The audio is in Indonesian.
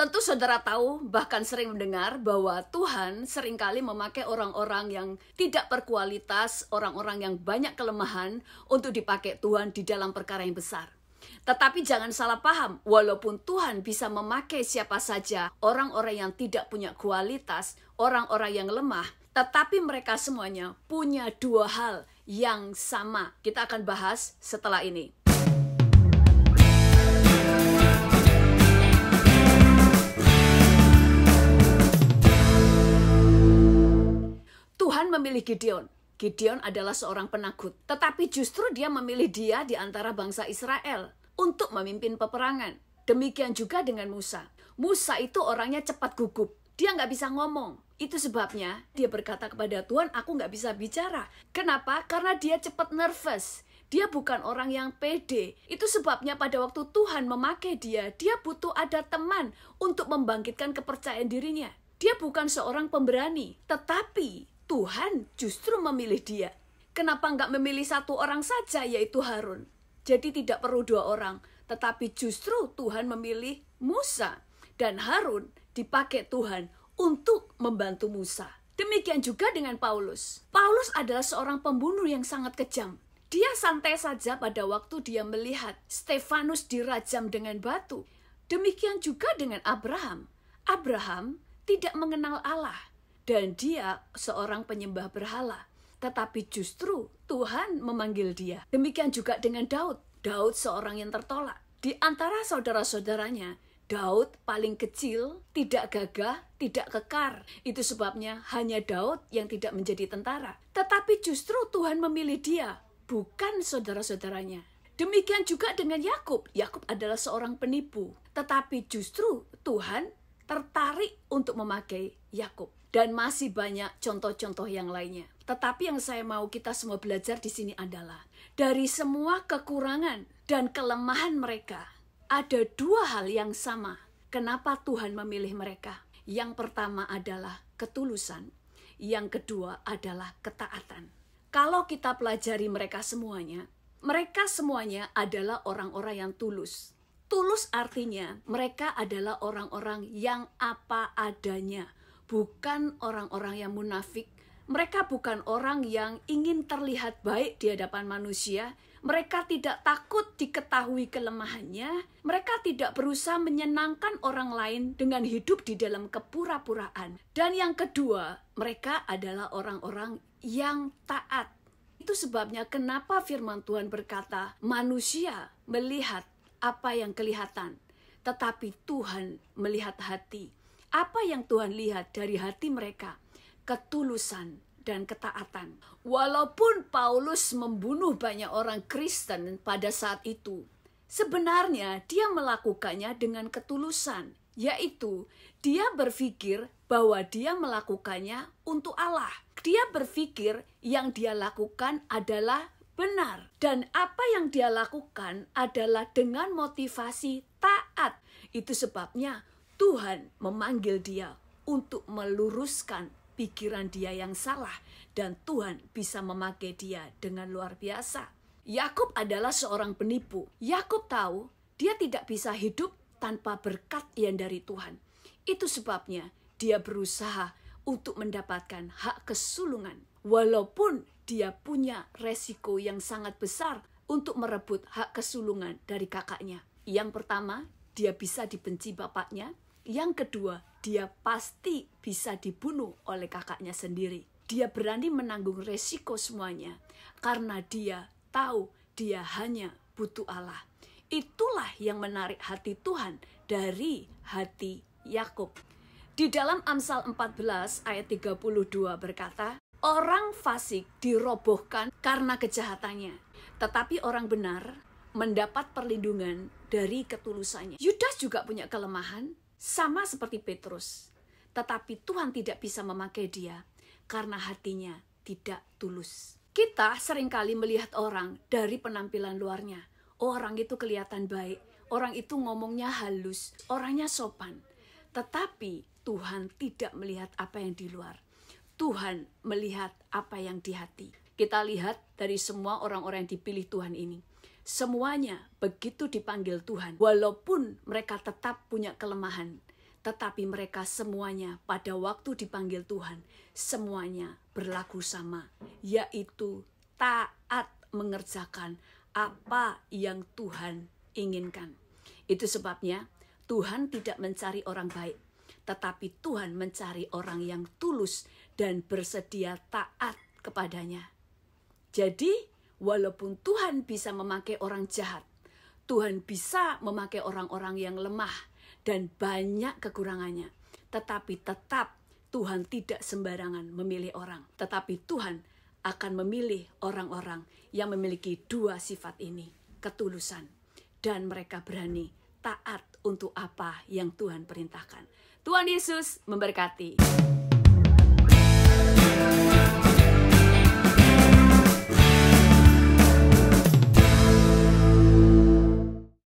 Tentu saudara tahu, bahkan sering mendengar bahwa Tuhan seringkali memakai orang-orang yang tidak berkualitas, orang-orang yang banyak kelemahan untuk dipakai Tuhan di dalam perkara yang besar. Tetapi jangan salah paham, walaupun Tuhan bisa memakai siapa saja, orang-orang yang tidak punya kualitas, orang-orang yang lemah, tetapi mereka semuanya punya dua hal yang sama. Kita akan bahas setelah ini. Tuhan memilih Gideon. Gideon adalah seorang penakut, tetapi justru dia memilih dia di antara bangsa Israel untuk memimpin peperangan. Demikian juga dengan Musa. Musa itu orangnya cepat gugup. Dia nggak bisa ngomong. Itu sebabnya dia berkata kepada Tuhan, aku nggak bisa bicara. Kenapa? Karena dia cepat nervous. Dia bukan orang yang pede. Itu sebabnya pada waktu Tuhan memakai dia butuh ada teman untuk membangkitkan kepercayaan dirinya. Dia bukan seorang pemberani, tetapi Tuhan justru memilih dia. Kenapa nggak memilih satu orang saja, yaitu Harun? Jadi tidak perlu dua orang, tetapi justru Tuhan memilih Musa. Dan Harun dipakai Tuhan untuk membantu Musa. Demikian juga dengan Paulus. Paulus adalah seorang pembunuh yang sangat kejam. Dia santai saja pada waktu dia melihat Stefanus dirajam dengan batu. Demikian juga dengan Abraham. Abraham tidak mengenal Allah. Dan dia seorang penyembah berhala. Tetapi justru Tuhan memanggil dia. Demikian juga dengan Daud. Daud seorang yang tertolak. Di antara saudara-saudaranya, Daud paling kecil, tidak gagah, tidak kekar. Itu sebabnya hanya Daud yang tidak menjadi tentara. Tetapi justru Tuhan memilih dia, bukan saudara-saudaranya. Demikian juga dengan Yakub. Yakub adalah seorang penipu. Tetapi justru Tuhan tertarik untuk memakai Yakub. Dan masih banyak contoh-contoh yang lainnya. Tetapi yang saya mau kita semua belajar di sini adalah dari semua kekurangan dan kelemahan mereka, ada dua hal yang sama. Kenapa Tuhan memilih mereka? Yang pertama adalah ketulusan. Yang kedua adalah ketaatan. Kalau kita pelajari mereka semuanya adalah orang-orang yang tulus. Tulus artinya mereka adalah orang-orang yang apa adanya. Bukan orang-orang yang munafik. Mereka bukan orang yang ingin terlihat baik di hadapan manusia. Mereka tidak takut diketahui kelemahannya. Mereka tidak berusaha menyenangkan orang lain dengan hidup di dalam kepura-puraan. Dan yang kedua, mereka adalah orang-orang yang taat. Itu sebabnya kenapa firman Tuhan berkata, manusia melihat apa yang kelihatan, tetapi Tuhan melihat hati. Apa yang Tuhan lihat dari hati mereka? Ketulusan dan ketaatan. Walaupun Paulus membunuh banyak orang Kristen pada saat itu, sebenarnya dia melakukannya dengan ketulusan, yaitu dia berpikir bahwa dia melakukannya untuk Allah. Dia berpikir yang dia lakukan adalah benar. Dan apa yang dia lakukan adalah dengan motivasi taat. Itu sebabnya Tuhan memanggil dia untuk meluruskan pikiran dia yang salah. Dan Tuhan bisa memakai dia dengan luar biasa. Yakub adalah seorang penipu. Yakub tahu dia tidak bisa hidup tanpa berkat yang dari Tuhan. Itu sebabnya dia berusaha untuk mendapatkan hak kesulungan. Walaupun dia punya resiko yang sangat besar untuk merebut hak kesulungan dari kakaknya. Yang pertama, dia bisa dibenci bapaknya. Yang kedua, dia pasti bisa dibunuh oleh kakaknya sendiri. Dia berani menanggung resiko semuanya karena dia tahu dia hanya butuh Allah. Itulah yang menarik hati Tuhan dari hati Yakub. Di dalam Amsal 14 ayat 32 berkata, orang fasik dirobohkan karena kejahatannya, tetapi orang benar mendapat perlindungan dari ketulusannya. Yudas juga punya kelemahan, sama seperti Petrus. Tetapi Tuhan tidak bisa memakai dia karena hatinya tidak tulus. Kita seringkali melihat orang dari penampilan luarnya. Oh, orang itu kelihatan baik, orang itu ngomongnya halus, orangnya sopan. Tetapi Tuhan tidak melihat apa yang di luar. Tuhan melihat apa yang di hati. Kita lihat dari semua orang-orang yang dipilih Tuhan ini. Semuanya begitu dipanggil Tuhan, walaupun mereka tetap punya kelemahan. Tetapi mereka semuanya pada waktu dipanggil Tuhan, semuanya berlaku sama, yaitu taat mengerjakan apa yang Tuhan inginkan. Itu sebabnya Tuhan tidak mencari orang baik, tetapi Tuhan mencari orang yang tulus dan bersedia taat kepadanya. Jadi, walaupun Tuhan bisa memakai orang jahat, Tuhan bisa memakai orang-orang yang lemah dan banyak kekurangannya. Tetapi tetap Tuhan tidak sembarangan memilih orang. Tetapi Tuhan akan memilih orang-orang yang memiliki dua sifat ini, ketulusan, dan mereka berani taat untuk apa yang Tuhan perintahkan. Tuhan Yesus memberkati.